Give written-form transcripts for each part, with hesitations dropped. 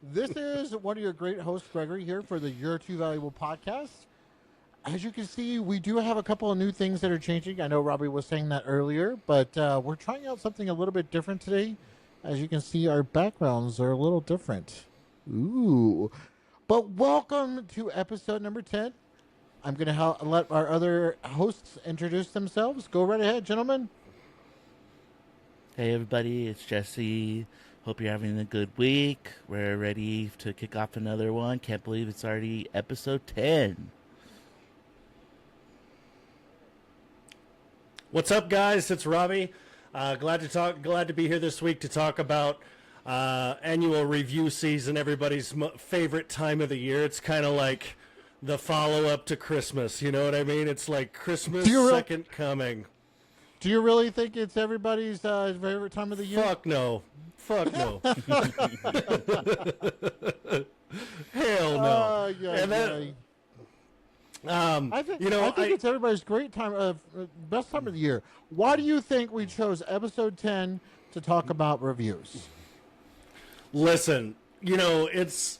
This is one of your great hosts, Gregory, here for the You're Too Valuable podcast. As you can see, we do have a couple of new things that are changing. I know Robbie was saying that earlier, but we're trying out something a little bit different today. As you can see, our backgrounds are a little different. Ooh. But welcome to episode number 10. I'm going to let our other hosts introduce themselves. Go right ahead, gentlemen. Hey everybody, it's Jesse. Hope you're having a good week. We're ready to kick off another one. Can't believe it's already episode 10. What's up, guys? It's Robbie. Glad to be here this week to talk about annual review season, everybody's favorite time of the year. It's kind of like the follow-up to Christmas. You know what I mean? It's like Christmas second coming. Do you really think it's everybody's favorite time of the year? Fuck no. Fuck no. Hell no. And then, I think it's everybody's great time, best time of the year. Why do you think we chose episode 10 to talk about reviews? Listen, it's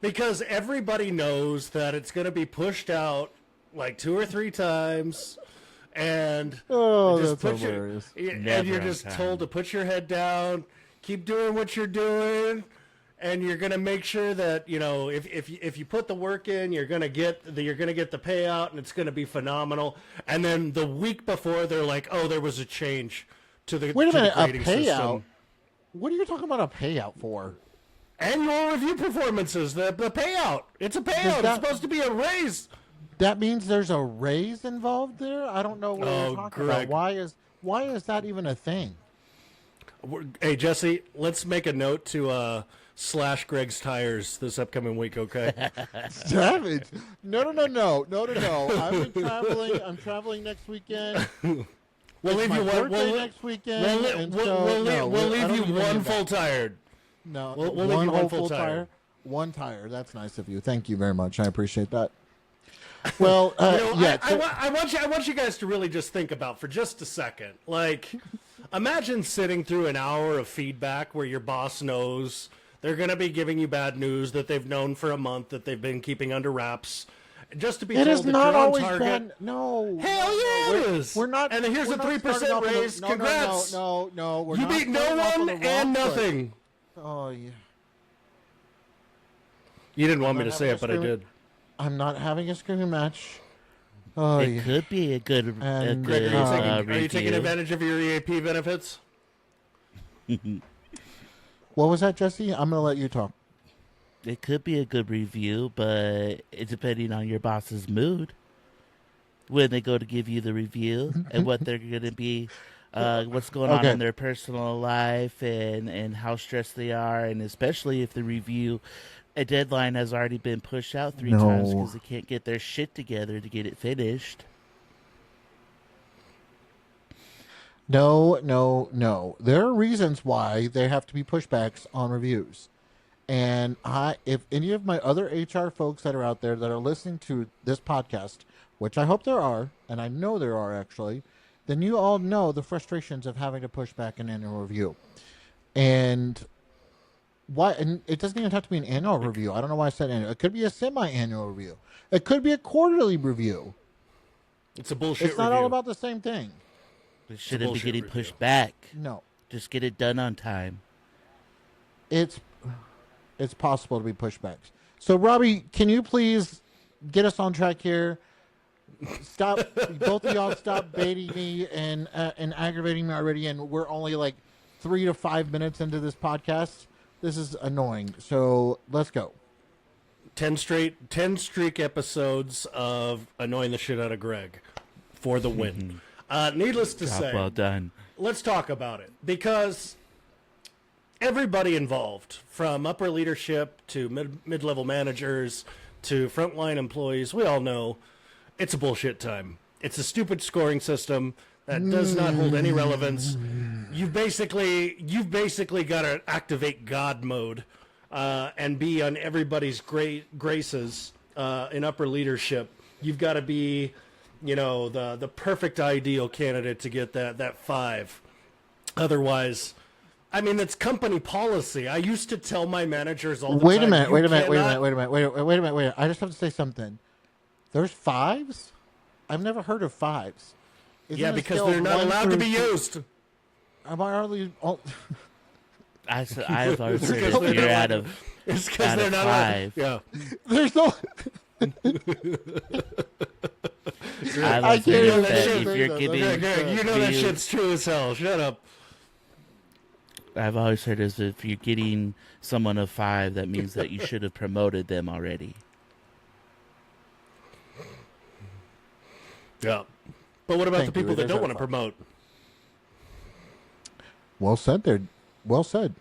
because everybody knows that it's going to be pushed out like 2 or 3 times. And that's hilarious. And you're just told to put your head down, keep doing what you're doing, and you're gonna make sure that if you put the work in, you're gonna get the payout, and it's gonna be phenomenal. And then the week before, they're like, "Oh, there was a change to the wait a minute, grading a payout? system." What are you talking about a payout for? Annual review performances, the payout. It's a payout. It's supposed to be a raise. That means there's a raise involved there? I don't know what you're talking Greg. about. Why is that even a thing? Hey, Jesse, let's make a note to slash Greg's tires this upcoming week, okay? Savage. No. I'm traveling next weekend. We'll leave you one. Next weekend. We'll leave you one full tire. No, we'll one leave you whole one full full tire. One tire. That's nice of you. Thank you very much. I appreciate that. Well, I want you guys to really just think about for just a second. Like, imagine sitting through an hour of feedback where your boss knows they're going to be giving you bad news that they've known for a month that they've been keeping under wraps, just to be told that not you're on always target. bad. No, hell yeah, it is. We're not. And here's a 3% raise. Congrats. No. You beat no one and nothing. Oh yeah. You didn't want me to say it, but I did. I'm not having a screaming match. It could be a good Greg, are you taking advantage of your EAP benefits? What was that, Jesse? I'm going to let you talk. It could be a good review, but it's depending on your boss's mood when they go to give you the review and what they're going to be, what's going on in their personal life and how stressed they are, and especially if the review. A deadline has already been pushed out 3 times because they can't get their shit together to get it finished. No. There are reasons why there have to be pushbacks on reviews. And if any of my other HR folks that are out there that are listening to this podcast, which I hope there are, and I know there are actually, then you all know the frustrations of having to push back an annual review. And why? And it doesn't even have to be an annual review. I don't know why I said annual. It could be a semi-annual review. It could be a quarterly review. It's a bullshit It's not all about the same thing. It shouldn't be getting pushed back. No. Just get it done on time. It's possible to be pushbacks. So, Robbie, can you please get us on track here? Stop. Both of y'all stop baiting me and aggravating me already, and we're only like 3 to 5 minutes into this podcast. This is annoying. So let's go. 10 streak episodes of annoying the shit out of Greg for the win. Needless to say, well done. Let's talk about it, because everybody involved, from upper leadership to mid-level managers to frontline employees, we all know it's a bullshit time. It's a stupid scoring system that does not hold any relevance. You've basically got to activate God mode and be on everybody's graces in upper leadership. You've got to be, the perfect ideal candidate to get that 5. Otherwise, I mean, that's company policy. I used to tell my managers all the Wait a time. minute. "You Wait a minute. Wait a cannot-" minute. Wait a minute. Wait a minute. Wait a minute. I just have to say something. There's fives. I've never heard of fives. Isn't Yeah, it because still they're not 1 allowed to through be 3? used. Am I already? I've always heard because if they're you're not out allowed of It's because out they're of not five. allowed. There's no. I've I always can't heard even that say if that. you're Okay, giving, Yeah. Greg, you know that views- shit's true as hell. Shut up. I've always heard is if you're getting someone of 5, that means that you should have promoted them already. Yeah. But what about Thank the people you. It that is don't our want to fault. promote? Well said. There. Well said.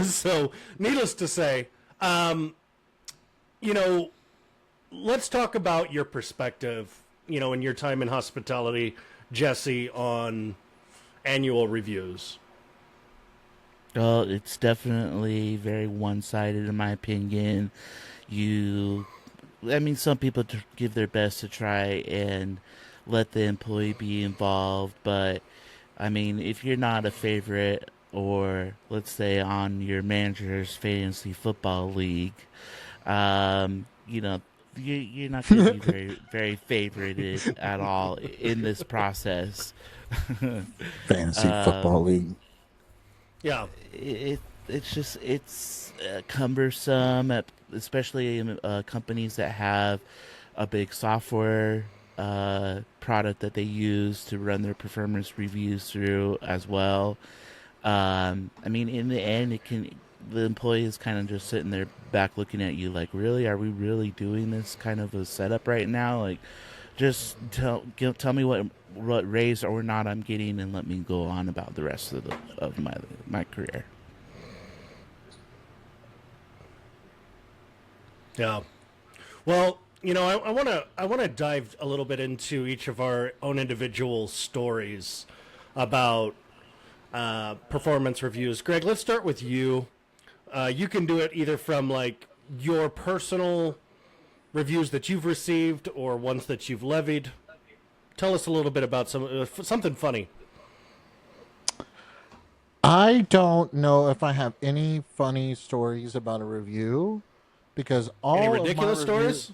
So, needless to say, let's talk about your perspective, in your time in hospitality, Jesse, on annual reviews. Well, it's definitely very one-sided in my opinion. Some people give their best to try and let the employee be involved, but I mean, if you're not a favorite, or let's say on your manager's fantasy football league, you're not going to be very, very favorited at all in this process. Fantasy football league. Yeah. It's cumbersome, especially in companies that have a big software product that they use to run their performance reviews through as well. In the end, the employee is kind of just sitting there back looking at you like, really, are we really doing this kind of a setup right now? Like, just tell me what raise or not I'm getting, and let me go on about the rest of my career. Yeah. Well, I want to dive a little bit into each of our own individual stories about performance reviews. Greg, let's start with you. You can do it either from like your personal reviews that you've received or ones that you've levied. Tell us a little bit about something funny. I don't know if I have any funny stories about a review because Any ridiculous stories?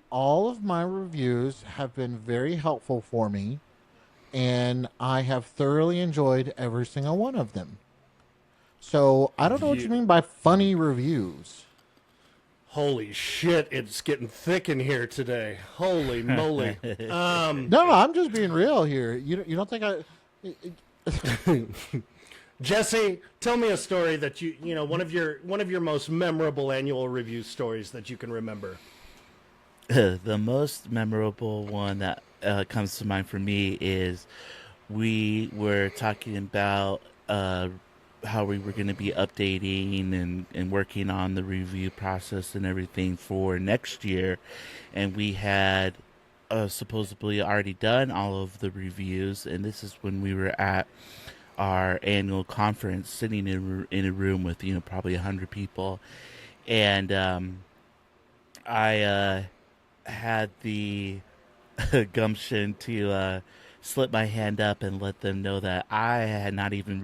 All of my reviews have been very helpful for me, and I have thoroughly enjoyed every single one of them. So I don't know what you mean by funny reviews. Holy shit, it's getting thick in here today. Holy moly. No, I'm just being real here. You don't think I? Jesse, tell me a story that one of your most memorable annual review stories that you can remember. The most memorable one that comes to mind for me is we were talking about how we were going to be updating and working on the review process and everything for next year, and we had supposedly already done all of the reviews, and this is when we were at our annual conference, sitting in a room with probably 100 people, and I had the gumption to slip my hand up and let them know that I had not even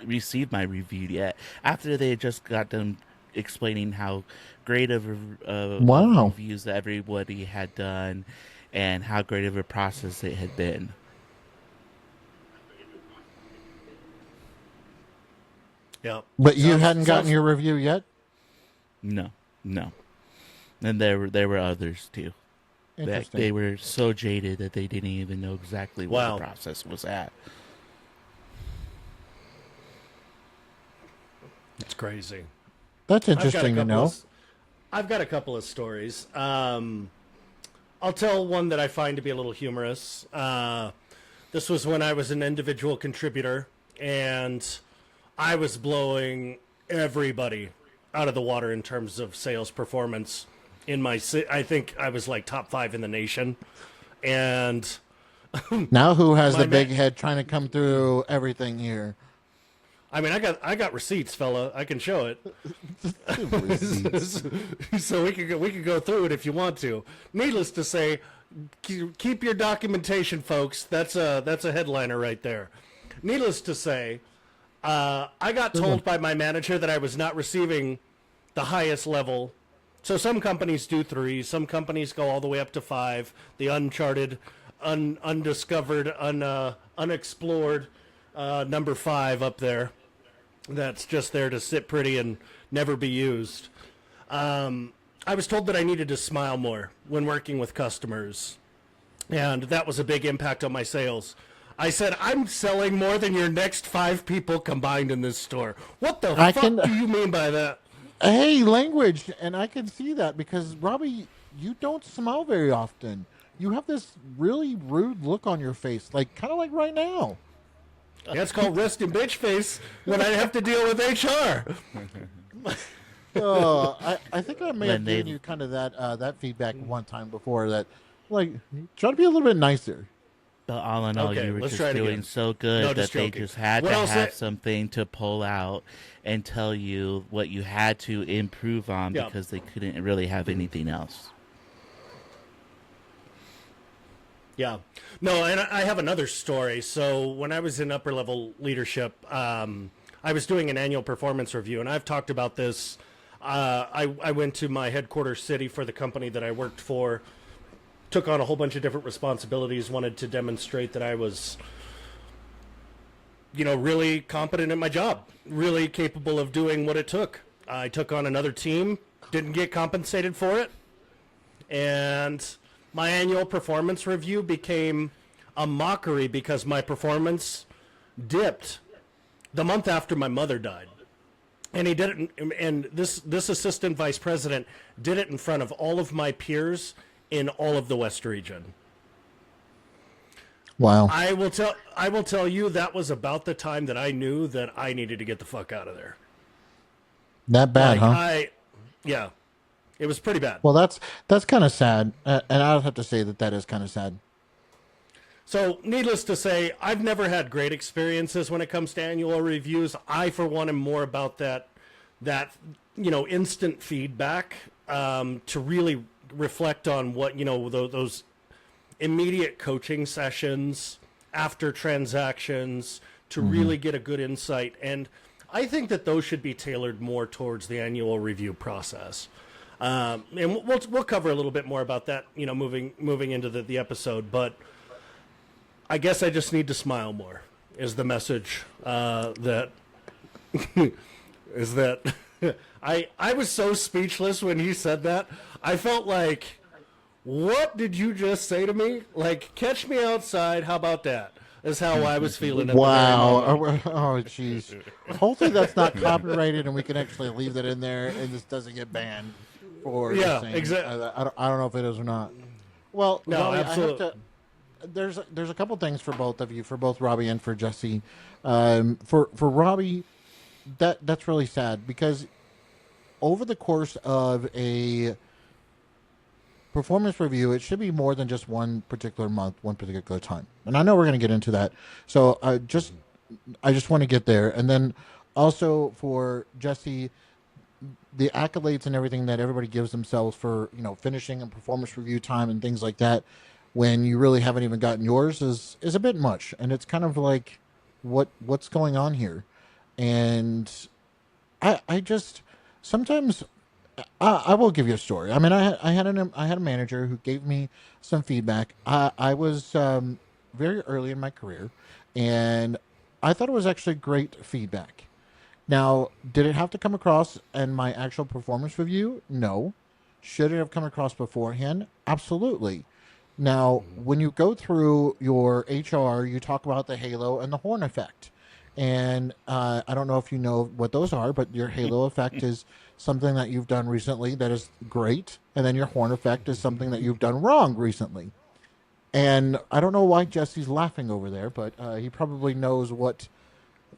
received my review yet, after they had just got done explaining how great of Wow. reviews that everybody had done and how great of a process it had been. Yeah. But you hadn't gotten your review yet? No. And there were others too. Interesting. They were so jaded that they didn't even know exactly what Wow. the process was at. It's crazy. That's interesting to know. I've got a couple of stories. I'll tell one that I find to be a little humorous. This was when I was an individual contributor, and I was blowing everybody out of the water in terms of sales performance. I think I was like top 5 in the nation. And Now who has the big head trying to come through everything here? I mean, I got receipts, fella. I can show it. So we could go through it if you want to. Needless to say, keep your documentation, folks. That's a headliner right there. needless to say, I got told by my manager that I was not receiving the highest level. So some companies do 3, some companies go all the way up to 5. The uncharted, undiscovered, unexplored number 5 up there. That's just there to sit pretty and never be used. I was told that I needed to smile more when working with customers, and that was a big impact on my sales. I said, I'm selling more than your next 5 people combined in this store. What the fuck do you mean by that? Hey, language, and I can see that because, Robbie, you don't smile very often. You have this really rude look on your face, like kind of like right now. That's called resting bitch face when I have to deal with HR. I think I may have given you kind of that feedback one time before that, like, try to be a little bit nicer. But all in all, you were just doing so good that they just had to have something to pull out and tell you what you had to improve on because they couldn't really have anything else. Yeah. No, and I have another story. So when I was in upper level leadership, I was doing an annual performance review, and I've talked about this. I went to my headquarters city for the company that I worked for, took on a whole bunch of different responsibilities, wanted to demonstrate that I was, really competent at my job, really capable of doing what it took. I took on another team, didn't get compensated for it, and my annual performance review became a mockery because my performance dipped the month after my mother died. And he did it, and this assistant vice president did it in front of all of my peers in all of the West region. Wow. I will tell you that was about the time that I knew that I needed to get the fuck out of there. That bad, huh? Yeah. It was pretty bad. Well, that's kind of sad, and I'll have to say that is kind of sad. So, needless to say, I've never had great experiences when it comes to annual reviews. I, for one, am more about that instant feedback to really reflect on what those immediate coaching sessions after transactions to really get a good insight. And I think that those should be tailored more towards the annual review process. And we'll cover a little bit more about that, moving into the episode. But I guess I just need to smile more is the message that is that I was so speechless when he said that. I felt like, what did you just say to me? Like, catch me outside. How about that? Is how I was feeling. Wow. Oh, jeez. Hopefully that's not copyrighted and we can actually leave that in there and this doesn't get banned. Exactly. I don't know if it is or not. Well, no, Robbie, absolutely. There's a couple things for both of you, for both Robbie and for Jesse. For Robbie, that's really sad because over the course of a performance review, it should be more than just one particular month, one particular time. And I know we're going to get into that. So I just want to get there. And then also for Jesse, the accolades and everything that everybody gives themselves for, finishing a performance review time and things like that, when you really haven't even gotten yours is a bit much. And it's kind of like, what's going on here? And I just sometimes I will give you a story. I mean, I had a manager who gave me some feedback. I was very early in my career, and I thought it was actually great feedback. Now, did it have to come across in my actual performance review? No. Should it have come across beforehand? Absolutely. Now, when you go through your HR, you talk about the halo and the horn effect. And I don't know if you know what those are, but your halo effect is something that you've done recently that is great. And then your horn effect is something that you've done wrong recently. And I don't know why Jesse's laughing over there, but he probably knows what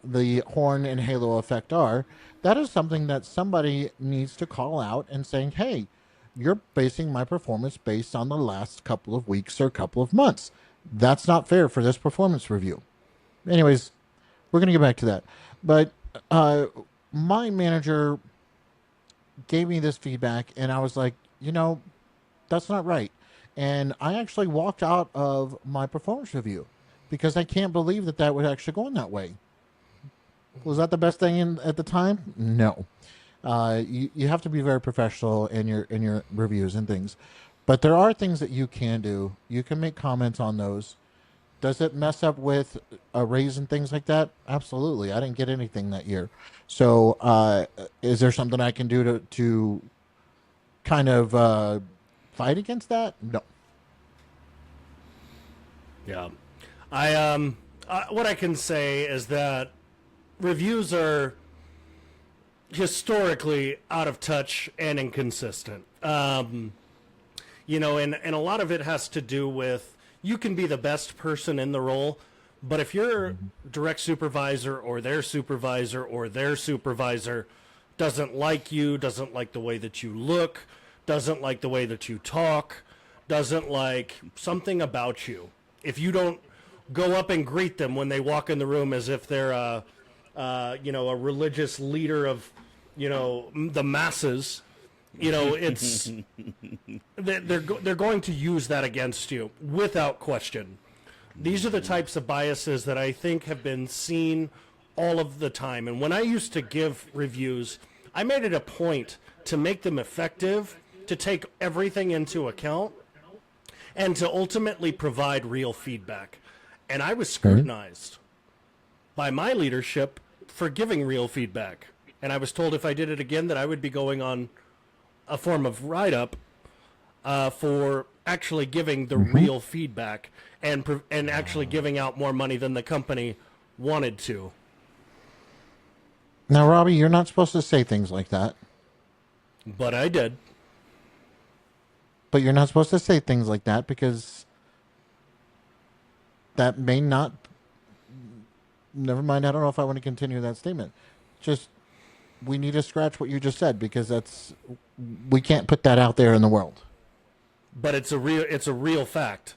the horn and halo effect are. That is something that somebody needs to call out and saying, hey, you're basing my performance based on the last couple of weeks or couple of months. That's not fair for this performance review. Anyways, we're going to get back to that. But my manager gave me this feedback, and I was like, that's not right. And I actually walked out of my performance review because I can't believe that would actually go in that way. Was that the best thing at the time? No. You have to be very professional in your reviews and things, but there are things that you can do. You can make comments on those. Does it mess up with a raise and things like that? Absolutely. I didn't get anything that year. So, is there something I can do to kind of fight against that? No. Yeah. What I can say is that reviews are historically out of touch and inconsistent. And a lot of it has to do with, you can be the best person in the role, but if your direct supervisor or their supervisor doesn't like you, doesn't like the way that you look, doesn't like the way that you talk, doesn't like something about you, if you don't go up and greet them when they walk in the room as if they're a religious leader of, the masses, it's they're going to use that against you without question. These are the types of biases that I think have been seen all of the time. And when I used to give reviews, I made it a point to make them effective, to take everything into account, and to ultimately provide real feedback. And I was scrutinized by my leadership for giving real feedback. And I was told if I did it again that I would be going on a form of write-up for actually giving the real feedback and actually giving out more money than the company wanted to. Now, Robbie, you're not supposed to say things like that. But I did. But you're not supposed to say things like that because that may not... Never mind, I don't know if I want to continue that statement. Just, we need to scratch what you just said because we can't put that out there in the world. But it's a real fact.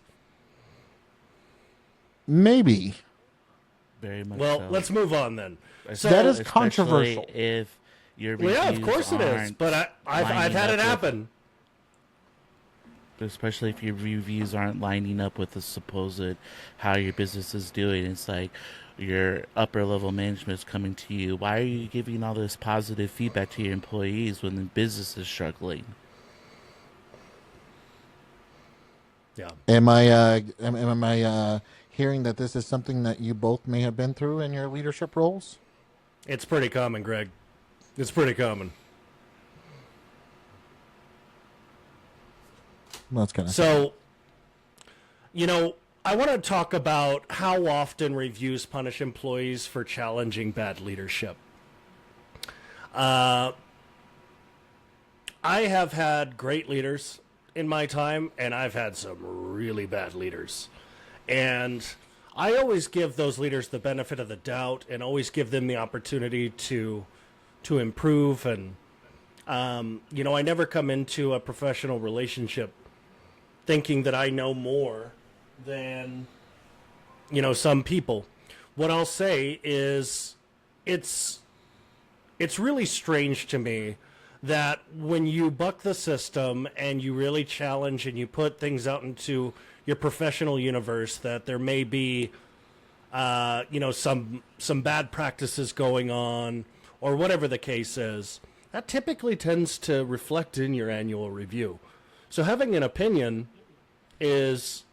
Maybe. Very much. Well, so. let's move on then. So, that is controversial. If your well, yeah, of course it is. But I've had it happen. Especially if your reviews aren't lining up with the supposed how your business is doing. It's like your upper level management is coming to you. Why are you giving all this positive feedback to your employees when the business is struggling? Yeah. Am I hearing that this is something that you both may have been through in your leadership roles? It's pretty common, Greg. It's pretty common. Well, that's kind of so. I want to talk about how often reviews punish employees for challenging bad leadership. I have had great leaders in my time, and I've had some really bad leaders. And I always give those leaders the benefit of the doubt and always give them the opportunity to improve. And, I never come into a professional relationship thinking that I know more than, some people. What I'll say is it's really strange to me that when you buck the system and you really challenge and you put things out into your professional universe, that there may be, some bad practices going on or whatever the case is, that typically tends to reflect in your annual review. So having an opinion is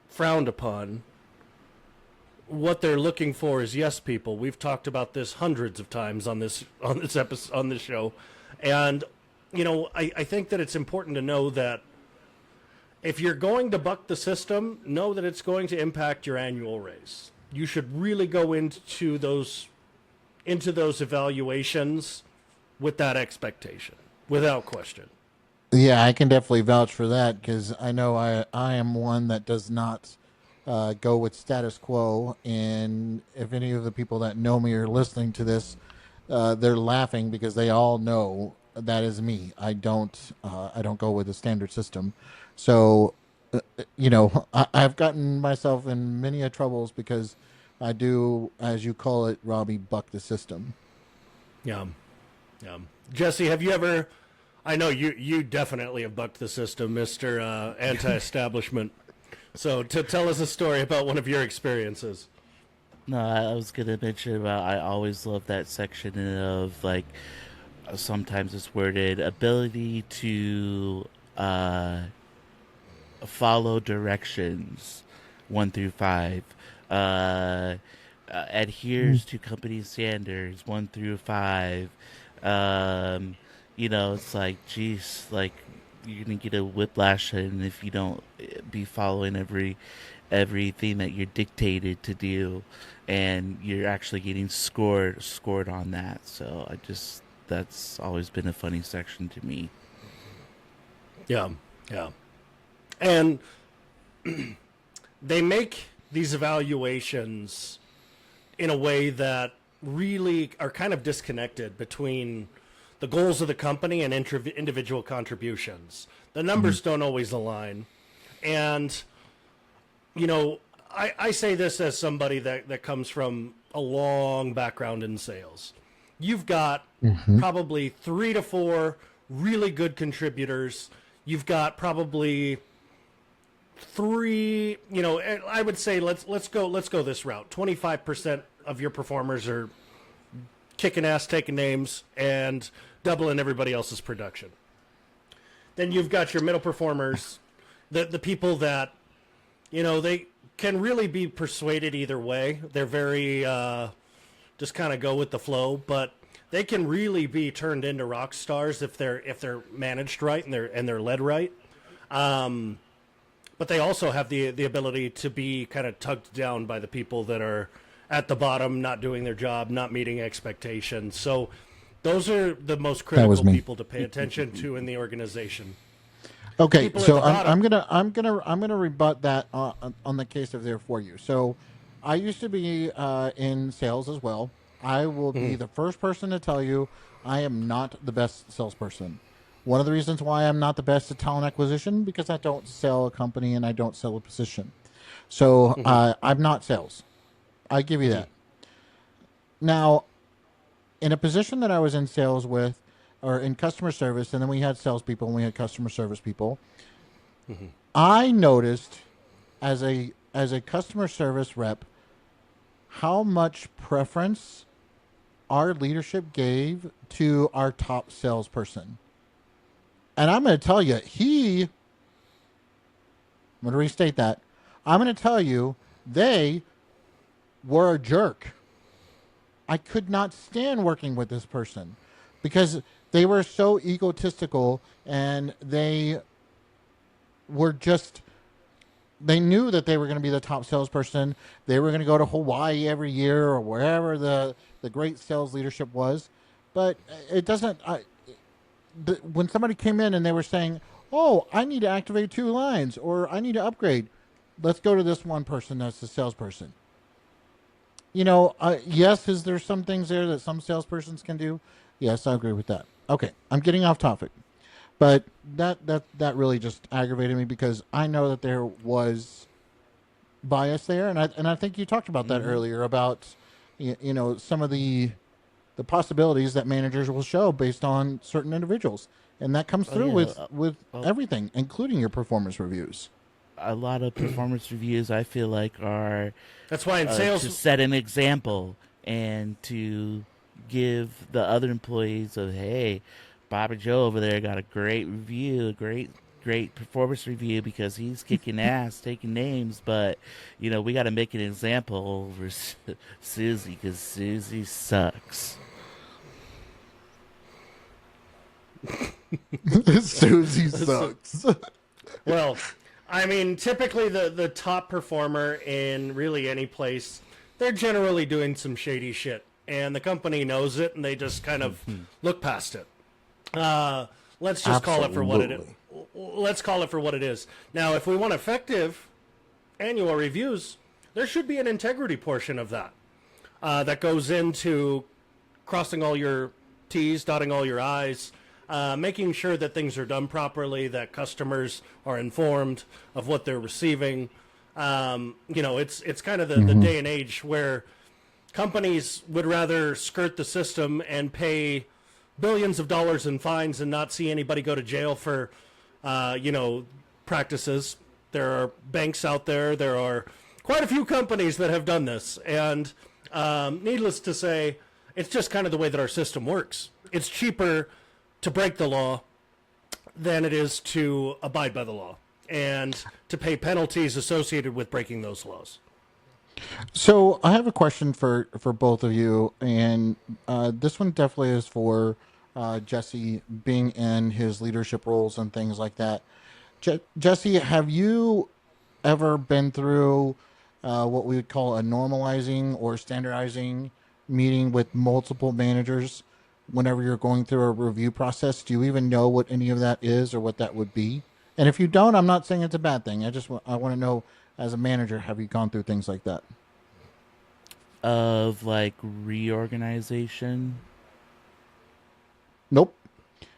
frowned upon. What they're looking for is yes people. We've talked about this hundreds of times on this episode, on this show. And, I think that it's important to know that if you're going to buck the system, know that it's going to impact your annual raise. You should really go into those evaluations with that expectation, without question. Yeah, I can definitely vouch for that because I know I am one that does not go with status quo. And if any of the people that know me are listening to this, they're laughing because they all know that is me. I don't go with the standard system. So, I've gotten myself in many troubles because I do, as you call it, Robbie, buck the system. Yeah. Jesse, have you ever? I know you definitely have bucked the system, Mr. Anti-Establishment. So to tell us a story about one of your experiences. No, I was gonna mention about I always love that section of like sometimes it's worded ability to uh follow directions 1 through 5, uh, adheres to company standards 1 through 5. Um, it's like, geez, like you're gonna get a whiplash, and if you don't be following everything that you're dictated to do, and you're actually getting scored on that. So that's always been a funny section to me. Yeah, yeah. And they make these evaluations in a way that really are kind of disconnected between the goals of the company and individual contributions. The numbers don't always align. And, I say this as somebody that comes from a long background in sales. You've got probably 3 to 4 really good contributors. You've got probably 3, I would say let's go this route. 25% of your performers are kicking ass, taking names, and doubling everybody else's production. Then you've got your middle performers, the people that, they can really be persuaded either way. They're very just kind of go with the flow, but they can really be turned into rock stars if they're managed right and they're led right. But they also have the ability to be kind of tugged down by the people that are at the bottom, not doing their job, not meeting expectations. So those are the most critical people to pay attention to in the organization. Okay, People so at the I'm gonna rebut that on the case of there for you. So, I used to be in sales as well. I will be the first person to tell you I am not the best salesperson. One of the reasons why I'm not the best at talent acquisition because I don't sell a company and I don't sell a position. So I'm not sales. I give you that. Now, in a position that I was in sales with, or in customer service, and then we had salespeople and we had customer service people. I noticed as a customer service rep how much preference our leadership gave to our top salesperson. And I'm going to tell you, I'm going to restate that. I'm going to tell you, they were a jerk. I could not stand working with this person because they were so egotistical and they knew that they were going to be the top salesperson. They were going to go to Hawaii every year or wherever the great sales leadership was. But it doesn't, when somebody came in and they were saying, oh, I need to activate 2 lines or I need to upgrade, let's go to this one person that's the salesperson. Yes, is there some things there that some salespersons can do? Yes, I agree with that. Okay, I'm getting off topic. But that really just aggravated me because I know that there was bias there, and I think you talked about that earlier about some of the possibilities that managers will show based on certain individuals, and that comes through with everything, including your performance reviews. A lot of performance reviews I feel like are that's why in sales to set an example and to give the other employees of, hey, Bobby Joe over there got a great review, a great performance review because he's kicking ass, taking names, but we got to make an example over Susie because Susie sucks. Susie sucks. Well, I mean, typically the top performer in really any place, they're generally doing some shady shit, and the company knows it, and they just kind of look past it. Let's just call it for what it is. Let's call it for what it is. Now, if we want effective annual reviews, there should be an integrity portion of that that goes into crossing all your T's, dotting all your I's, making sure that things are done properly, that customers are informed of what they're receiving. It's kind of the day and age where companies would rather skirt the system and pay billions of dollars in fines and not see anybody go to jail for, practices There are banks out there. There are quite a few companies that have done this. And needless to say, it's just kind of the way that our system works. It's cheaper to break the law than it is to abide by the law and to pay penalties associated with breaking those laws. So I have a question for both of you, and this one definitely is for Jesse, being in his leadership roles and things like that. Jesse, have you ever been through what we would call a normalizing or standardizing meeting with multiple managers whenever you're going through a review process? Do you even know what any of that is or what that would be? And if you don't, I'm not saying it's a bad thing. I want to know, as a manager, have you gone through things like that? Of like reorganization. Nope.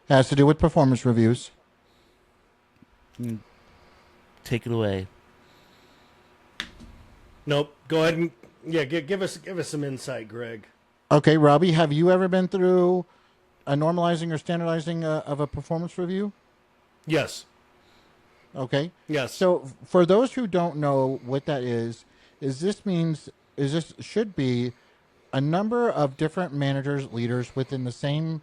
Has to do with performance reviews. Take it away. Nope. Go ahead and give us some insight, Greg. Okay, Robbie, have you ever been through a normalizing or standardizing of a performance review? Yes. Okay. Yes. So for those who don't know what that is this should be a number of different managers, leaders within the same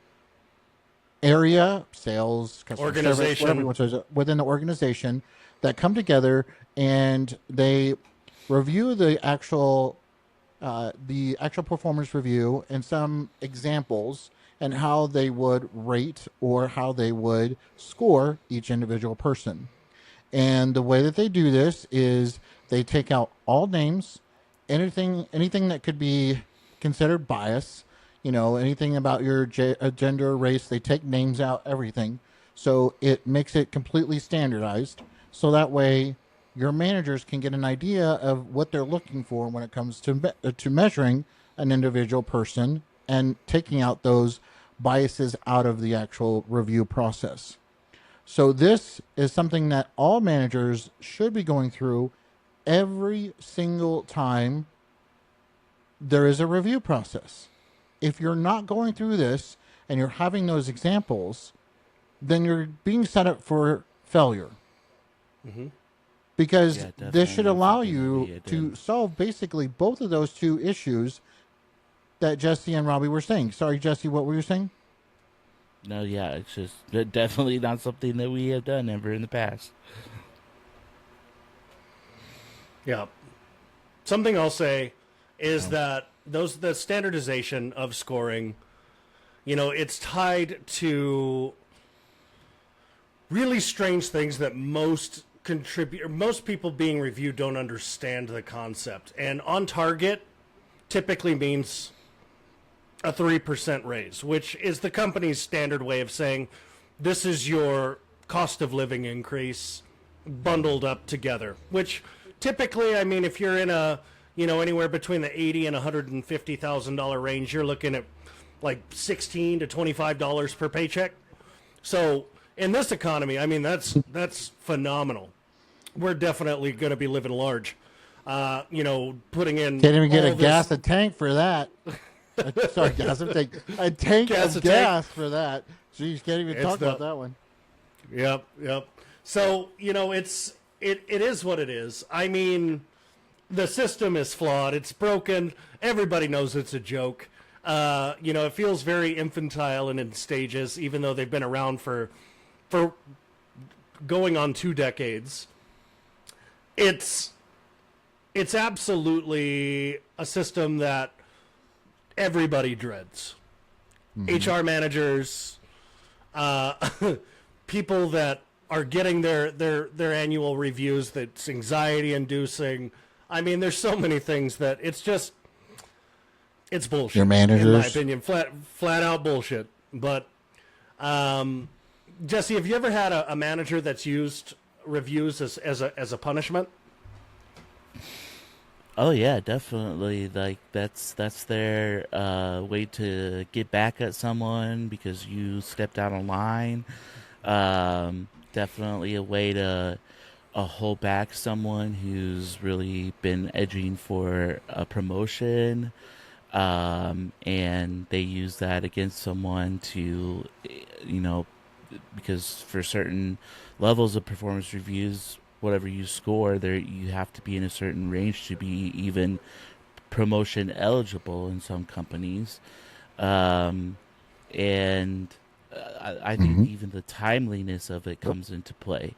area, sales, customer organization, service, whatever you want to say, within the organization, that come together and they review the actual performance review and some examples and how they would rate or how they would score each individual person. And the way that they do this is they take out all names, anything that could be considered bias, anything about your gender, race, they take names out, everything. So it makes it completely standardized. So that way your managers can get an idea of what they're looking for when it comes to measuring an individual person and taking out those biases out of the actual review process. So this is something that all managers should be going through every single time there is a review process. If you're not going through this and you're having those examples, then you're being set up for failure. Mm-hmm. Because this should allow you to solve basically both of those two issues that Jesse and Robbie were saying. Sorry, Jesse, what were you saying? No, yeah, it's just definitely not something that we have done ever in the past. Yeah. Something I'll say is that the standardization of scoring, it's tied to really strange things that most people being reviewed don't understand the concept. And on target typically means a 3% raise, which is the company's standard way of saying this is your cost of living increase bundled up together, which typically, I mean, if you're in a, anywhere between the $80,000 and $150,000 range, you're looking at like $16 to $25 per paycheck. So in this economy, I mean, that's phenomenal. We're definitely going to be living large. Putting in. Can't even get a gas a tank for that. Sorry, gas a tank. A tank of gas for that. Jeez, can't even talk about that one. Yep. So it is what it is. I mean, the system is flawed. It's broken. Everybody knows it's a joke. It feels very infantile and in stages, even though they've been around for going on 2 decades. It's absolutely a system that everybody dreads. Mm-hmm. HR managers, people that are getting their annual reviews, that's anxiety inducing. I mean, there's so many things that it's bullshit. Your managers, in my opinion, flat out bullshit. But Jesse, have you ever had a manager that's used reviews as a punishment? Oh yeah, definitely. Like that's their way to get back at someone because you stepped out of line. Definitely a way to hold back someone who's really been edging for a promotion. And they use that against someone to, because for certain levels of performance reviews, whatever you score, there you have to be in a certain range to be even promotion eligible in some companies. Um, and I think Mm-hmm. even the timeliness of it comes into play.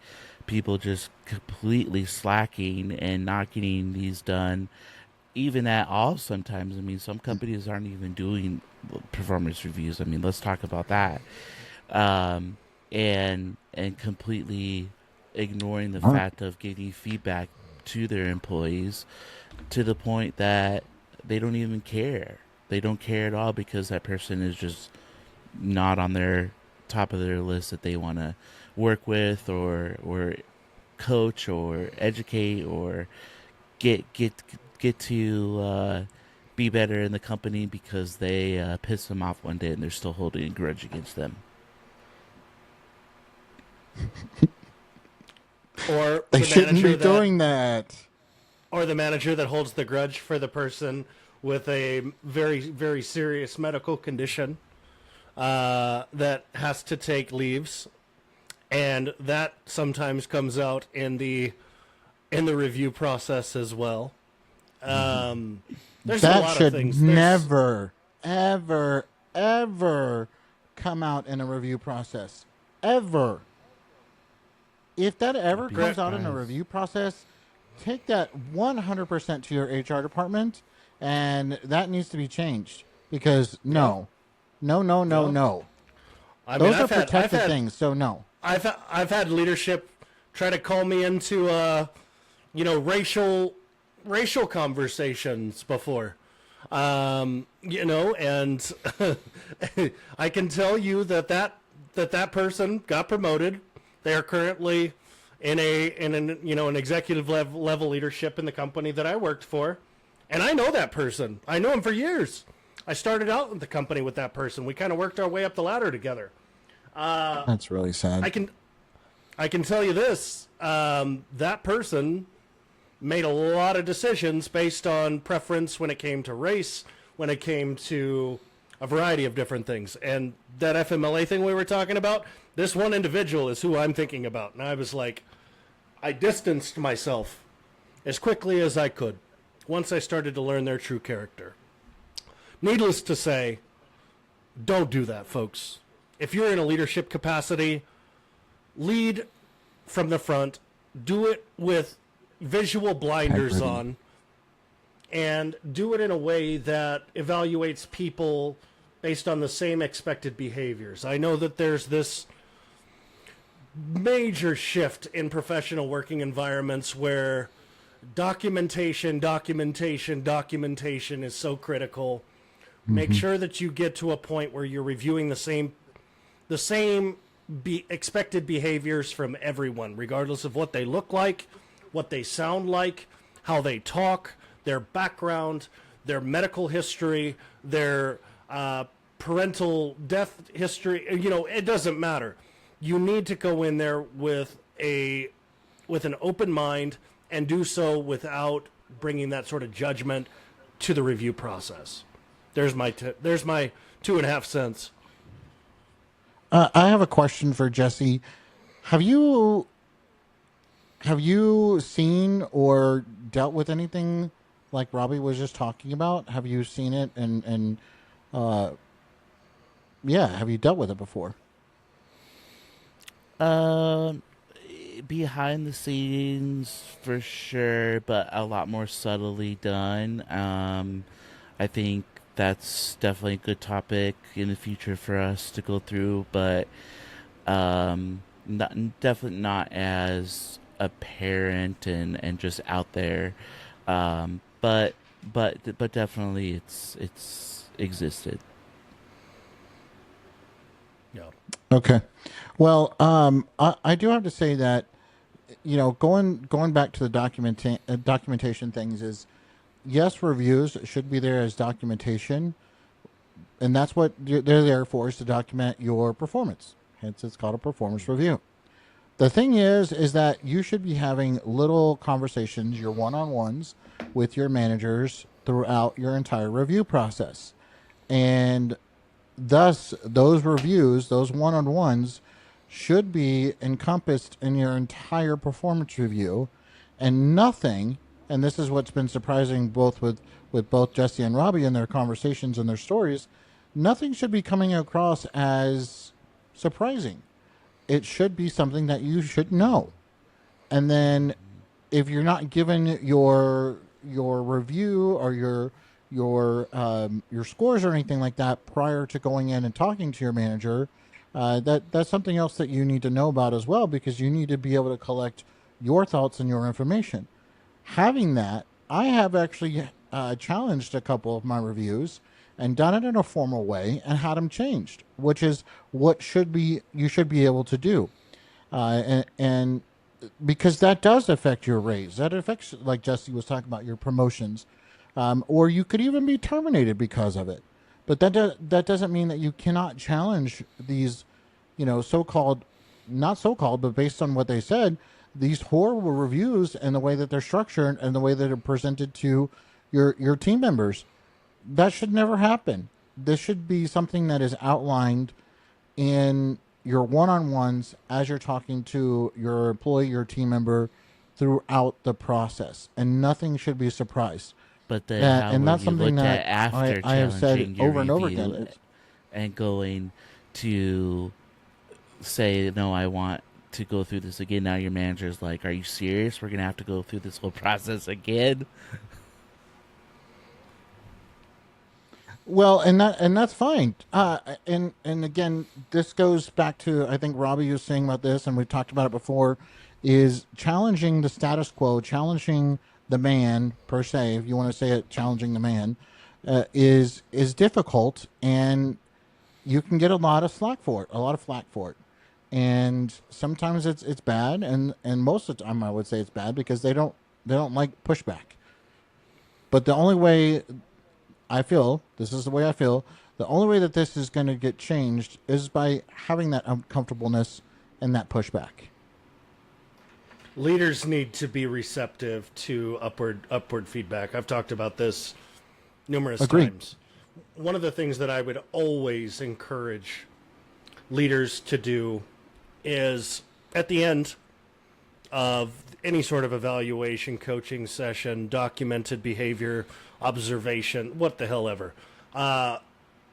People just completely slacking and not getting these done, even at all. Sometimes, I mean, some companies aren't even doing performance reviews. I mean, let's talk about that. Um, and completely ignoring the All right. fact of giving feedback to their employees to the point that they don't even care. They don't care at all because that person is just not on their top of their list that they want to work with or coach or educate or get get get to be better in the company because they piss them off one day and they're still holding a grudge against them. Or They the shouldn't manager be that doing that. or the manager that holds the grudge for the person with a very, very serious medical condition that has to take leaves, and that sometimes comes out in the review process as well. There's a That lot of should things. There's never, ever, ever come out in a review process. Ever. If that ever Be comes out in a surprised. review process, take that 100% to your HR department, and that needs to be changed. Because yeah, no, no, no, no, no. no. I mean, Those are protected things, so no. I've had leadership try to call me into racial conversations before. And I can tell you that person got promoted. They are currently in an executive level leadership in the company that I worked for, and I know that person. I know him for years. I started out with the company with that person. We kind of worked our way up the ladder together. That's really sad. I can I can tell you this: that person made a lot of decisions based on preference when it came to race, when it came to a variety of different things. And that FMLA thing we were talking about, this one individual is who I'm thinking about. And I was like, I distanced myself as quickly as I could once I started to learn their true character. Needless to say, don't do that, folks. If you're in a leadership capacity, lead from the front, do it with visual blinders Integrity. on, and do it in a way that evaluates people based on the same expected behaviors. I know that there's this major shift in professional working environments where documentation is so critical. Make sure that you get to a point where you're reviewing the same expected behaviors from everyone, regardless of what they look like, what they sound like, how they talk, their background, their medical history, their parental death history. You know, it doesn't matter. You need to go in there with an open mind and do so without bringing that sort of judgment to the review process. There's my 2.5 cents. I have a question for Jesse. Have you seen or dealt with anything like Robbie was just talking about? Have you seen it and uh, yeah, have you dealt with it before? Um, Behind the scenes for sure, but a lot more subtly done. I think that's definitely a good topic in the future for us to go through, but definitely not as apparent and just out there. But definitely it's existed. Yeah. Okay. Well, I do have to say that going back to the documentation things is yes, reviews should be there as documentation, and that's what they're there for, is to document your performance. Hence, it's called a performance review. The thing is that you should be having little conversations, your one-on-ones, with your managers throughout your entire review process, and thus those reviews, those one-on-ones, should be encompassed in your entire performance review, and nothing. And this is what's been surprising both with both Jesse and Robbie in their conversations and their stories. Nothing should be coming across as surprising. It should be something that you should know. And then if you're not given your review or your scores or anything like that prior to going in and talking to your manager, that's something else that you need to know about as well, because you need to be able to collect your thoughts and your information. Having that, I have actually challenged a couple of my reviews and done it in a formal way and had them changed, which is what you should be able to do, and because that does affect your raise. That affects, like Jesse was talking about, your promotions, or you could even be terminated because of it. But that doesn't mean that you cannot challenge these, so-called, not so-called, but based on what they said, these horrible reviews and the way that they're structured and the way that they're presented to your team members. That should never happen. This should be something that is outlined in your one-on-ones as you're talking to your employee, your team member, throughout the process, and nothing should be a surprise. But then, how and that's will you something look that at after I have said challenging your over and over review again. and going to say, no, I want to go through this again? Now your manager's like, are you serious? We're going to have to go through this whole process again? Well, and that's fine. And again, this goes back to, I think Robbie was saying about this, and we've talked about it before, is challenging the status quo, challenging the man per se, if you want to say it, challenging the man, is difficult, and you can get a lot of flack for it, and sometimes it's bad, and most of the time I would say it's bad because they don't like pushback. But the only way this is the way I feel, the only way that this is going to get changed is by having that uncomfortableness and that pushback. Leaders need to be receptive to upward feedback. I've talked about this numerous times. One of the things that I would always encourage leaders to do is, at the end of any sort of evaluation, coaching session, documented behavior, observation, what the hell ever,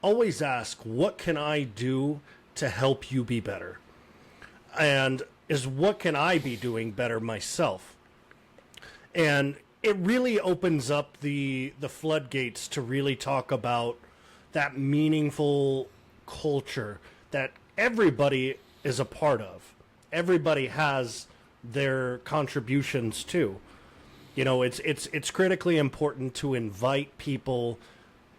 always ask, what can I do to help you be better? And is what can I be doing better myself? And it really opens up the floodgates to really talk about that meaningful culture that everybody is a part of. Everybody has their contributions to. It's critically important to invite people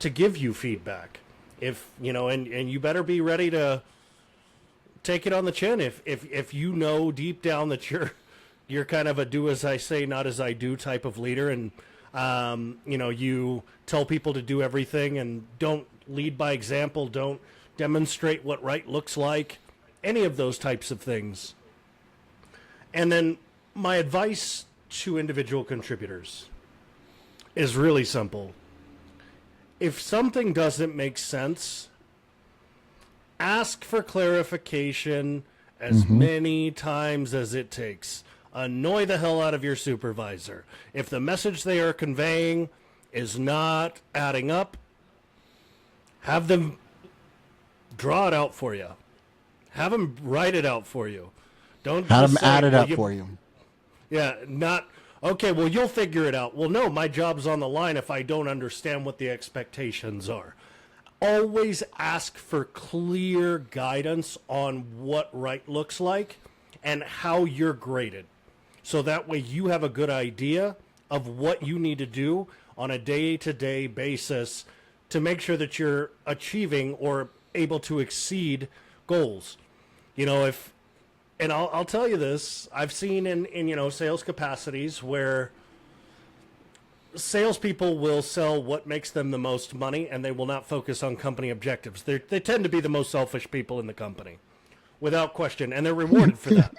to give you feedback. If and you better be ready to take it on the chin if you know deep down that you're kind of a do as I say, not as I do type of leader, and you tell people to do everything and don't lead by example, don't demonstrate what right looks like, any of those types of things. And then my advice to individual contributors is really simple. If something doesn't make sense, ask for clarification as many times as it takes. Annoy the hell out of your supervisor. If the message they are conveying is not adding up, have them draw it out for you. Have them write it out for you. Don't have them say, add it up for you. Yeah, not, okay, well, you'll figure it out. Well, no, my job's on the line if I don't understand what the expectations are. Always ask for clear guidance on what right looks like and how you're graded. So that way you have a good idea of what you need to do on a day-to-day basis to make sure that you're achieving or able to exceed goals. And I'll tell you this, I've seen in sales capacities where salespeople will sell what makes them the most money, and they will not focus on company objectives. They tend to be the most selfish people in the company, without question, and they're rewarded for that.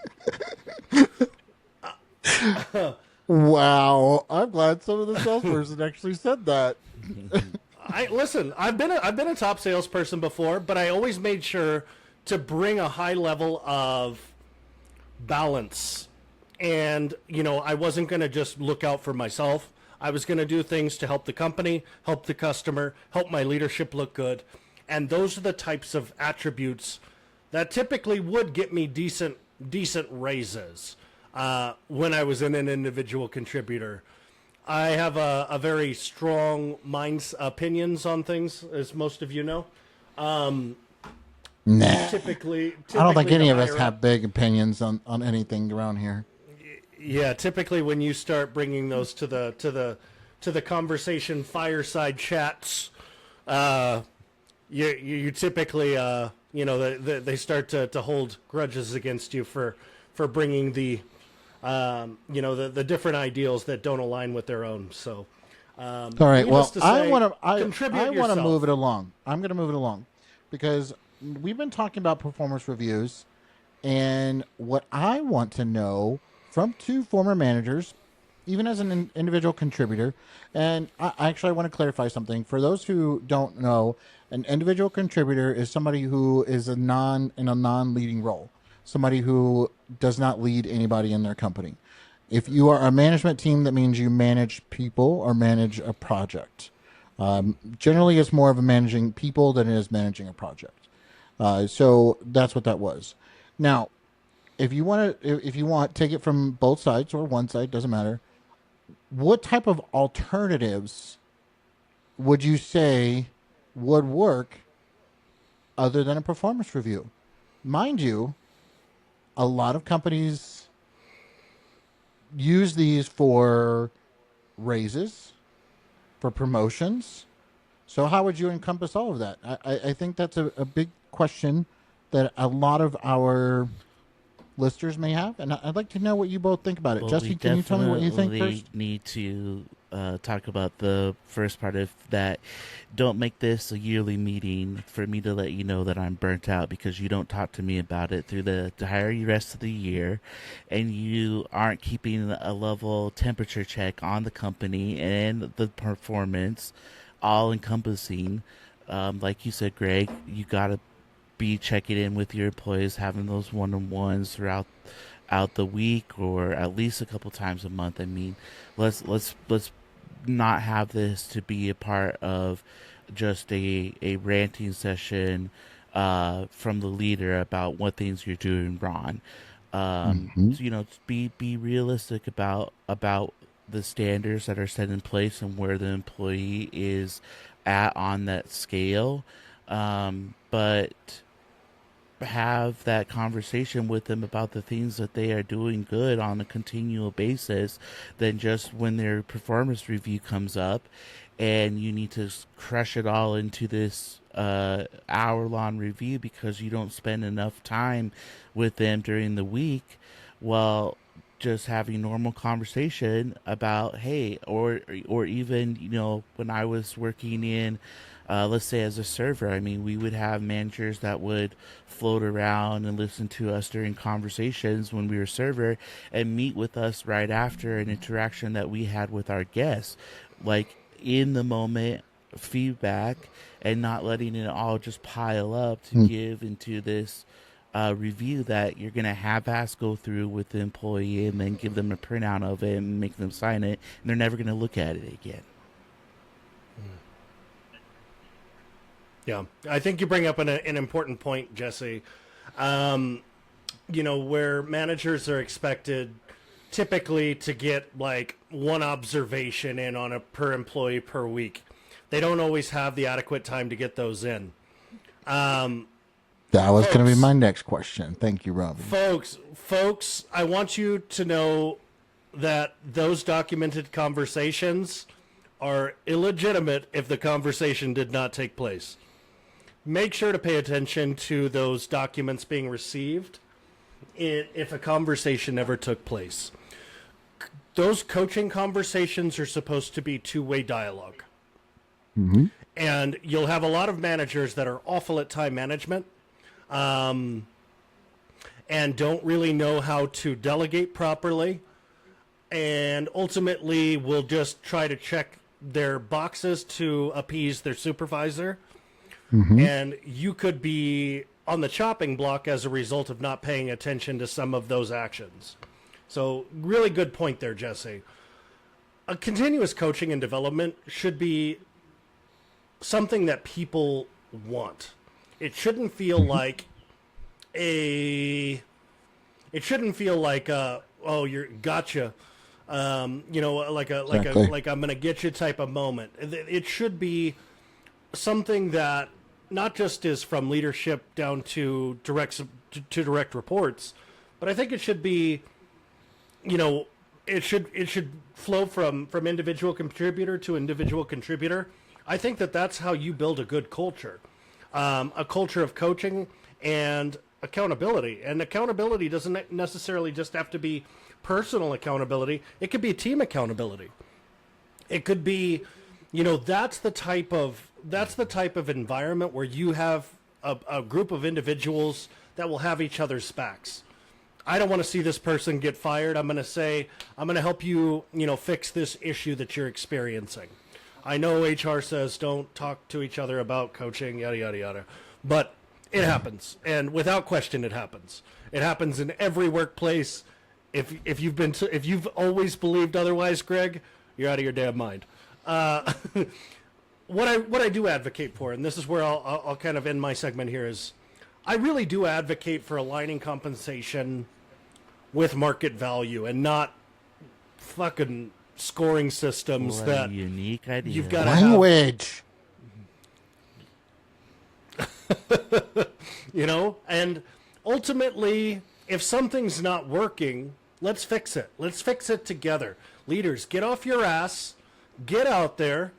Wow, I'm glad some of the salesperson actually said that. Listen, I've been a top salesperson before, but I always made sure to bring a high level of balance. And, I wasn't going to just look out for myself. I was going to do things to help the company, help the customer, help my leadership look good. And those are the types of attributes that typically would get me decent raises when I was an individual contributor. I have a very strong opinions on things, as most of you know. Nah. Typically, I don't think any of us higher have up- big opinions on anything around here. Yeah, typically when you start bringing those to the conversation fireside chats, you typically they start to hold grudges against you for bringing the the different ideals that don't align with their own. So, all right. Well, I want to to move it along. I'm going to move it along because we've been talking about performance reviews, and what I want to know from two former managers, even as an individual contributor, and I want to clarify something for those who don't know. An individual contributor is somebody who is in a non-leading role, somebody who does not lead anybody in their company. If you are a management team, that means you manage people or manage a project. Generally, it's more of a managing people than it is managing a project. So that's what that was. Now, if you want, take it from both sides or one side, doesn't matter. What type of alternatives would you say would work other than a performance review? Mind you, a lot of companies use these for raises, for promotions. So how would you encompass all of that? I think that's a big question that a lot of our listeners may have, and I'd like to know what you both think about it. Well, Jesse, can you tell me what you think first? Need to talk about the first part of that. Don't make this a yearly meeting for me to let you know that I'm burnt out because you don't talk to me about it through the entire rest of the year, and you aren't keeping a level temperature check on the company and the performance, all encompassing. Like you said, Greg, you got to be checking in with your employees, having those one-on-ones throughout the week or at least a couple times a month. I mean, let's not have this to be a part of just a ranting session from the leader about what things you're doing wrong. So, be realistic about the standards that are set in place and where the employee is at on that scale. But have that conversation with them about the things that they are doing good on a continual basis than just when their performance review comes up and you need to crush it all into this hour-long review because you don't spend enough time with them during the week. Well, just having normal conversation about, hey, or even, when I was working in let's say as a server, I mean, we would have managers that would float around and listen to us during conversations when we were server and meet with us right after an interaction that we had with our guests, like in the moment feedback and not letting it all just pile up to give into this review that you're going to half-ass go through with the employee and then give them a printout of it and make them sign it, and they're never going to look at it again. Yeah, I think you bring up an important point, Jesse. Where managers are expected typically to get like one observation in on a per employee per week. They don't always have the adequate time to get those in. That was going to be my next question. Thank you, Robbie. Folks, I want you to know that those documented conversations are illegitimate if the conversation did not take place. Make sure to pay attention to those documents being received if a conversation never took place. Those coaching conversations are supposed to be two-way dialogue. Mm-hmm. And you'll have a lot of managers that are awful at time management and don't really know how to delegate properly, and ultimately will just try to check their boxes to appease their supervisor. Mm-hmm. And you could be on the chopping block as a result of not paying attention to some of those actions. So really good point there, Jesse. A continuous coaching and development should be something that people want. It shouldn't feel like it shouldn't feel like oh, you're gotcha. Like I'm gonna get you type of moment. It should be something that not just is from leadership down to direct reports, but I think it should be, it should flow from individual contributor to individual contributor. I think that's how you build a good culture, a culture of coaching and accountability. And accountability doesn't necessarily just have to be personal accountability. It could be team accountability. It could be, that's the type of environment where you have a group of individuals that will have each other's backs. I don't want to see this person get fired. I'm going to help you, fix this issue that you're experiencing. I know HR says don't talk to each other about coaching, yada, yada, yada. But it happens. And without question, it happens. It happens in every workplace. If you've always believed otherwise, Greg, you're out of your damn mind. What I do advocate for, and this is where I'll kind of end my segment here, is I really do advocate for aligning compensation with market value and not fucking scoring systems that unique idea. You've got language. And ultimately, if something's not working, let's fix it. Let's fix it together. Leaders, get off your ass, get out there,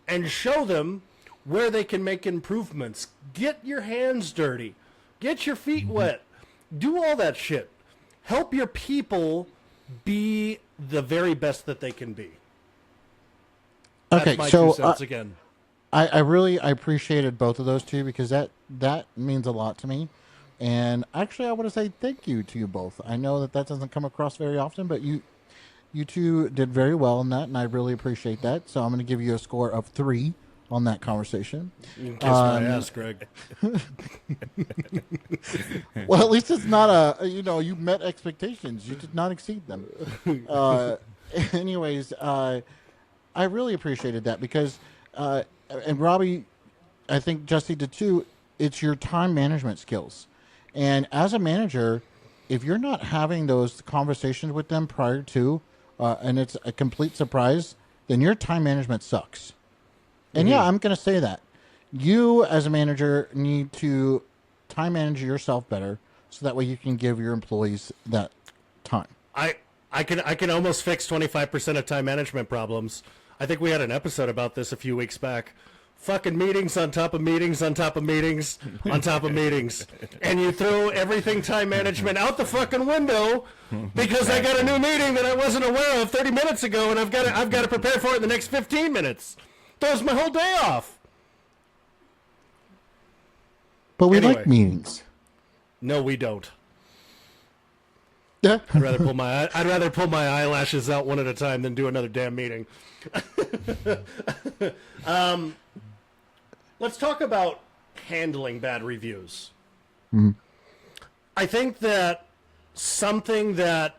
and show them where they can make improvements. Get your hands dirty. Get your feet wet. Do all that shit. Help your people be the very best that they can be. Okay, That's my so 2 cents again. I really appreciated both of those two because that means a lot to me. And actually, I want to say thank you to you both. I know that doesn't come across very often, but you two did very well in that, and I really appreciate that. So I'm going to give you a score of 3 on that conversation. You can kiss my ass, Greg. Well, at least it's not you met expectations. You did not exceed them. Anyways, I really appreciated that because, and Robbie, I think Jesse did too, it's your time management skills. And as a manager, if you're not having those conversations with them prior to, and it's a complete surprise, then your time management sucks. And yeah, I'm going to say that. You, as a manager, need to time manage yourself better so that way you can give your employees that time. I can almost fix 25% of time management problems. I think we had an episode about this a few weeks back. Fucking meetings on top of meetings on top of meetings on top of meetings. And you throw everything time management out the fucking window because I got a new meeting that I wasn't aware of 30 minutes ago and I've got to prepare for it in the next 15 minutes. Throws my whole day off. But we Anyway. like meetings. No, we don't. Yeah. I'd rather pull my eyelashes out one at a time than do another damn meeting. Let's talk about handling bad reviews. Mm-hmm. I think that something that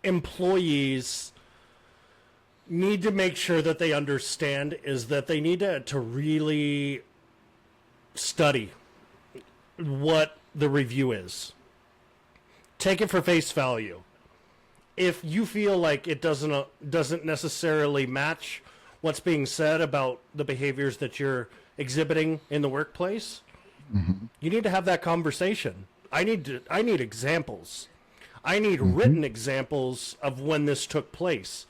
employees need to make sure that they understand is that they need to really study what the review is. Take it for face value. If you feel like it doesn't necessarily match what's being said about the behaviors that you're exhibiting in the workplace, you need to have that conversation. I need examples. I need written examples of when this took place.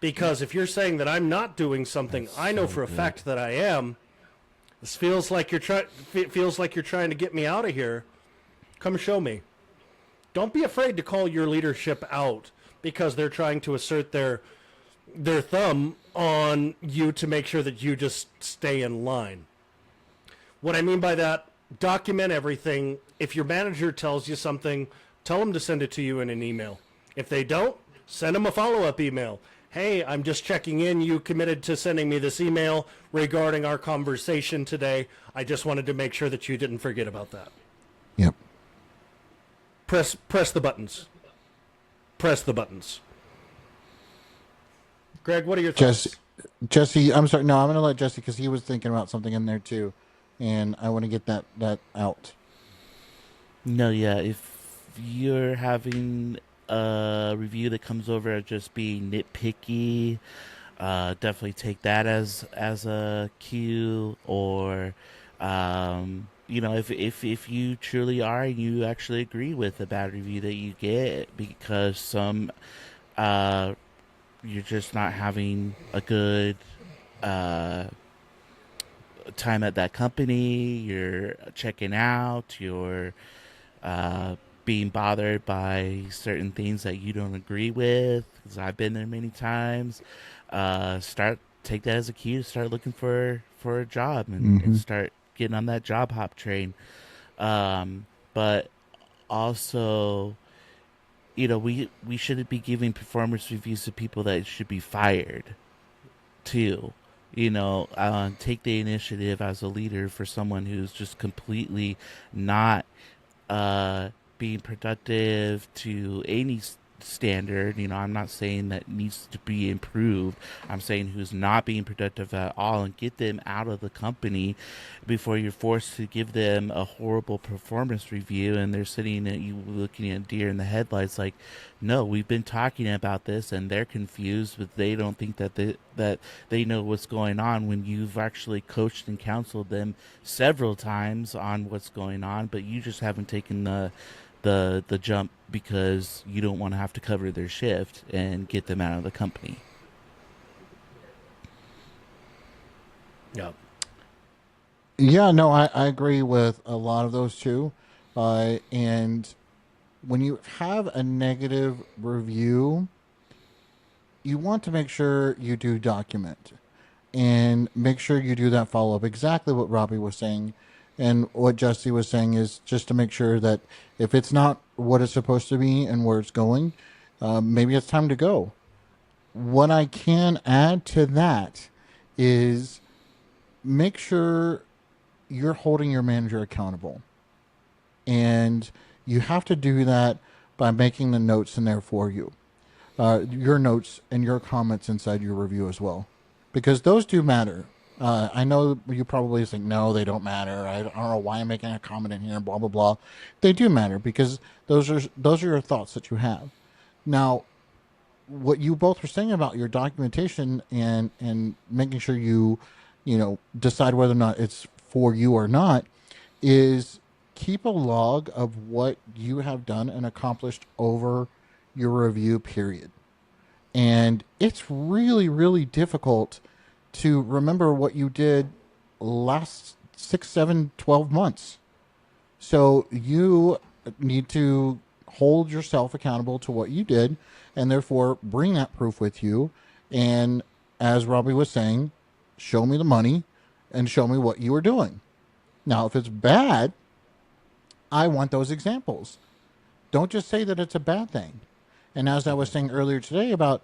Because if you're saying that I'm not doing something, I know for a fact that I am. This feels like you're trying to get me out of here. Come show me. Don't be afraid to call your leadership out because they're trying to assert their thumb on you to make sure that you just stay in line. What I mean by that, document everything. If your manager tells you something, tell them to send it to you in an email. If they don't, send them a follow-up email. Hey, I'm just checking in. You committed to sending me this email regarding our conversation today. I just wanted to make sure that you didn't forget about that. Press the buttons. Press the buttons. Greg, what are your thoughts? Jesse, I'm sorry. No, I'm going to let Jesse because he was thinking about something in there too, and I want to get that out. No, yeah. If you're having a review that comes over as just being nitpicky, definitely take that as a cue. Or, if you truly are and you actually agree with a bad review that you get because uh, you're just not having a good uh time at that company, you're checking out, you're uh, being bothered by certain things that you don't agree with, because I've been there many times. Take that as a cue to start looking for a job and Mm-hmm. start getting on that job hop train. But also, we shouldn't be giving performance reviews to people that should be fired too. Take the initiative as a leader for someone who's just completely not uh, being productive to any standard. I'm not saying that needs to be improved. I'm saying who's not being productive at all, and get them out of the company before you're forced to give them a horrible performance review and they're sitting at you looking at deer in the headlights like, no, we've been talking about this, and they're confused, but they don't think that they know what's going on when you've actually coached and counseled them several times on what's going on, but you just haven't taken the jump because you don't want to have to cover their shift and get them out of the company. Yeah. Yeah, no, I agree with a lot of those too. And when you have a negative review, you want to make sure you do document and make sure you do that follow up. Exactly what Robbie was saying and what Jesse was saying is just to make sure that if it's not what it's supposed to be and where it's going, maybe it's time to go. What I can add to that is make sure you're holding your manager accountable. And you have to do that by making the notes in there for you. Your notes and your comments inside your review as well, because those do matter. I know you probably think, no, they don't matter. I don't know why I'm making a comment in here, blah, blah, blah. They do matter because those are your thoughts that you have. Now, what you both were saying about your documentation and making sure you decide whether or not it's for you or not is keep a log of what you have done and accomplished over your review period. And it's really, really difficult to remember what you did last 6, 7, 12 months. So you need to hold yourself accountable to what you did and therefore bring that proof with you. And as Robbie was saying, show me the money and show me what you were doing. Now, if it's bad, I want those examples. Don't just say that it's a bad thing. And as I was saying earlier today about,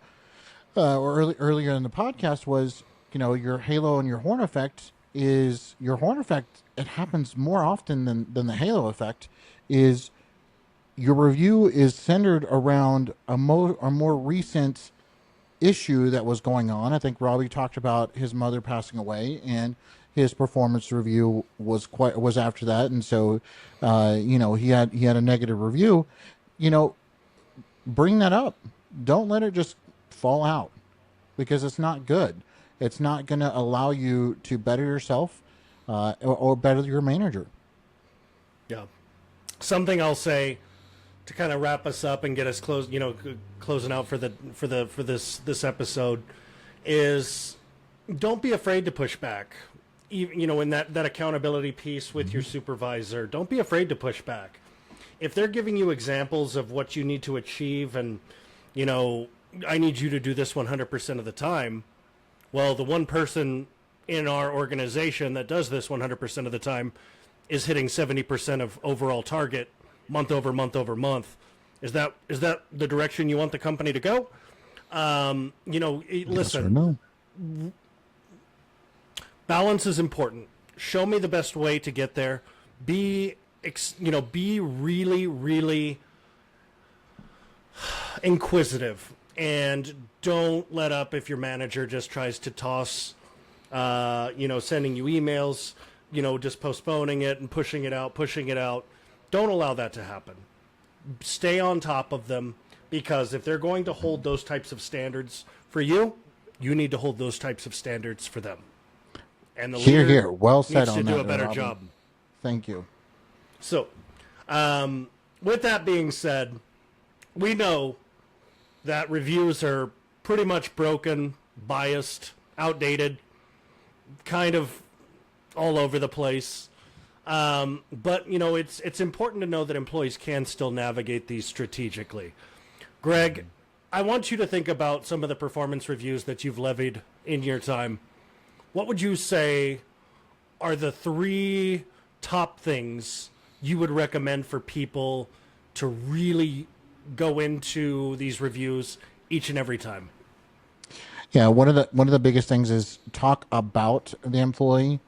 earlier in the podcast was, your halo and your horn effect is your horn effect. It happens more often than the halo effect. Is your review is centered around a more recent issue that was going on. I think Robbie talked about his mother passing away, and his performance review was after that, and so he had a negative review. You know, bring that up. Don't let it just fall out because it's not good. It's not going to allow you to better yourself or better your manager. Yeah. Something I'll say to kind of wrap us up and get us closing out for this episode is don't be afraid to push back. Even, in that accountability piece with your supervisor, don't be afraid to push back. If they're giving you examples of what you need to achieve and, I need you to do this 100% of the time, well, the one person in our organization that does this 100% of the time is hitting 70% of overall target month over month over month. Is that the direction you want the company to go? Listen, Yes or no? balance is important. Show me the best way to get there. Be really, really inquisitive, and don't let up if your manager just tries to toss, sending you emails, just postponing it and pushing it out. Don't allow that to happen. Stay on top of them, because if they're going to hold those types of standards for you, you need to hold those types of standards for them. And the leader here. Well said needs on to that, do a better Robin. job. Thank you. So, with that being said, we know that reviews are pretty much broken, biased, outdated, kind of all over the place. But, it's important to know that employees can still navigate these strategically. Greg, I want you to think about some of the performance reviews that you've levied in your time. What would you say are the 3 top things you would recommend for people to really go into these reviews each and every time? Yeah, one of the biggest things is talk about the employee.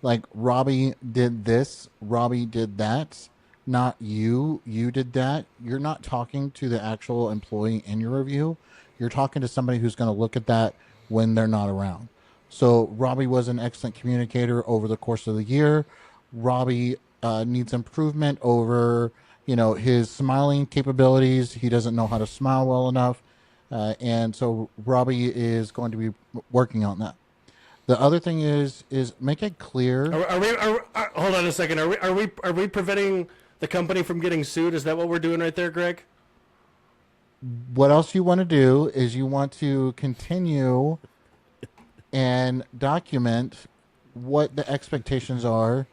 Like, Robbie did this, Robbie did that, not you did that. You're not talking to the actual employee in your review. You're talking to somebody who's going to look at that when they're not around. So Robbie was an excellent communicator over the course of the year. Robbie needs improvement over, his smiling capabilities. He doesn't know how to smile well enough. And so Robbie is going to be working on that. The other thing is make it clear. Hold on a second. Are we preventing the company from getting sued? Is that what we're doing right there, Greg? What else you want to do is you want to continue and document what the expectations are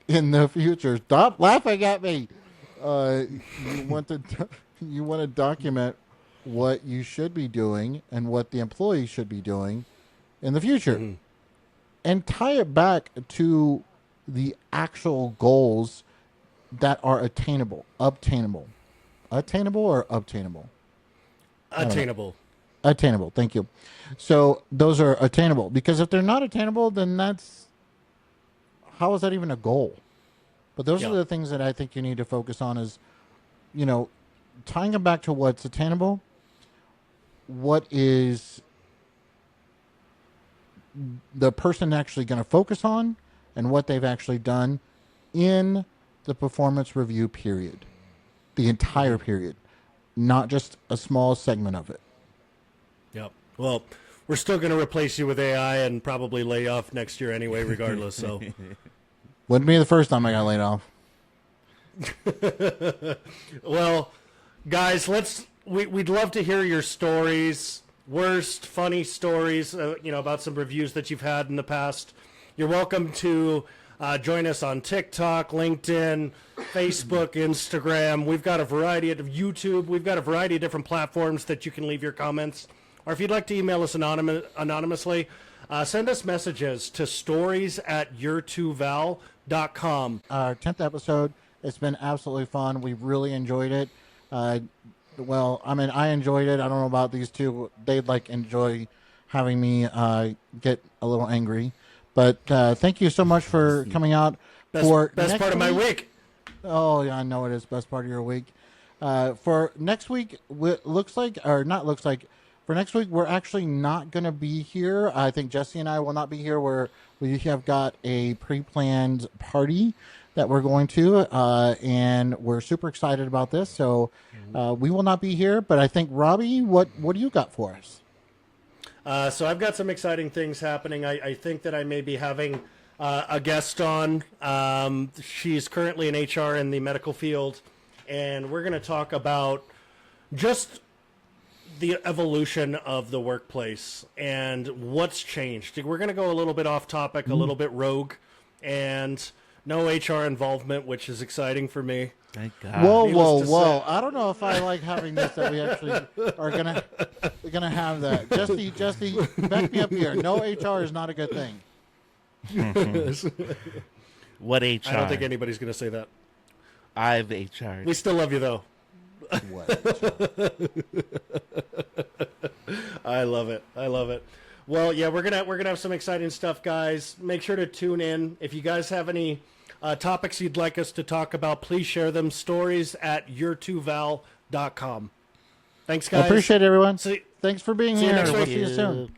in the future. Stop laughing at me. You want to document what you should be doing and what the employee should be doing in the future, and tie it back to the actual goals that are obtainable. Attainable or obtainable? Attainable. Attainable. Thank you. So those are attainable, because if they're not attainable, then how is that even a goal? But those are the things that I think you need to focus on is, tying them back to what's attainable, what is the person actually going to focus on, and what they've actually done in the performance review period, the entire period, not just a small segment of it. Yep. Well, we're still going to replace you with AI and probably lay off next year anyway, regardless. So wouldn't be the first time I got laid off. Well, guys, we'd love to hear your stories, worst, funny stories, about some reviews that you've had in the past. You're welcome to join us on TikTok, LinkedIn, Facebook, Instagram. We've got a variety of YouTube. We've got a variety of different platforms that you can leave your comments. Or if you'd like to email us anonymously, send us messages to stories@your2val.com. Our 10th episode. It's been absolutely fun. We really enjoyed it. I enjoyed it. I don't know about these two. They'd enjoy having me get a little angry. But thank you so much for coming out. Best part of my week. Oh, yeah, I know it is. Best part of your week. For next week, for next week, we're actually not going to be here. I think Jesse and I will not be here. We have got a pre-planned party that we're going to, and we're super excited about this. So we will not be here. But I think, Robbie, what do you got for us? So I've got some exciting things happening. I think that I may be having a guest on. She's currently in HR in the medical field, and we're going to talk about just the evolution of the workplace and what's changed. We're going to go a little bit off topic, a little bit rogue, and no HR involvement, which is exciting for me. Thank God. Whoa! I don't know if I like having this. That we actually are gonna have that. Jesse, back me up here. No HR is not a good thing. What HR? I don't think anybody's going to say that. I've HR. We still love you, though. What? I love it. Well, yeah, we're gonna have some exciting stuff, guys. Make sure to tune in. If you guys have any topics you'd like us to talk about, please share them. Stories@your2val.com. Thanks, I guys. appreciate it, everyone. See Thanks for being see you here. next We'll week. see you soon.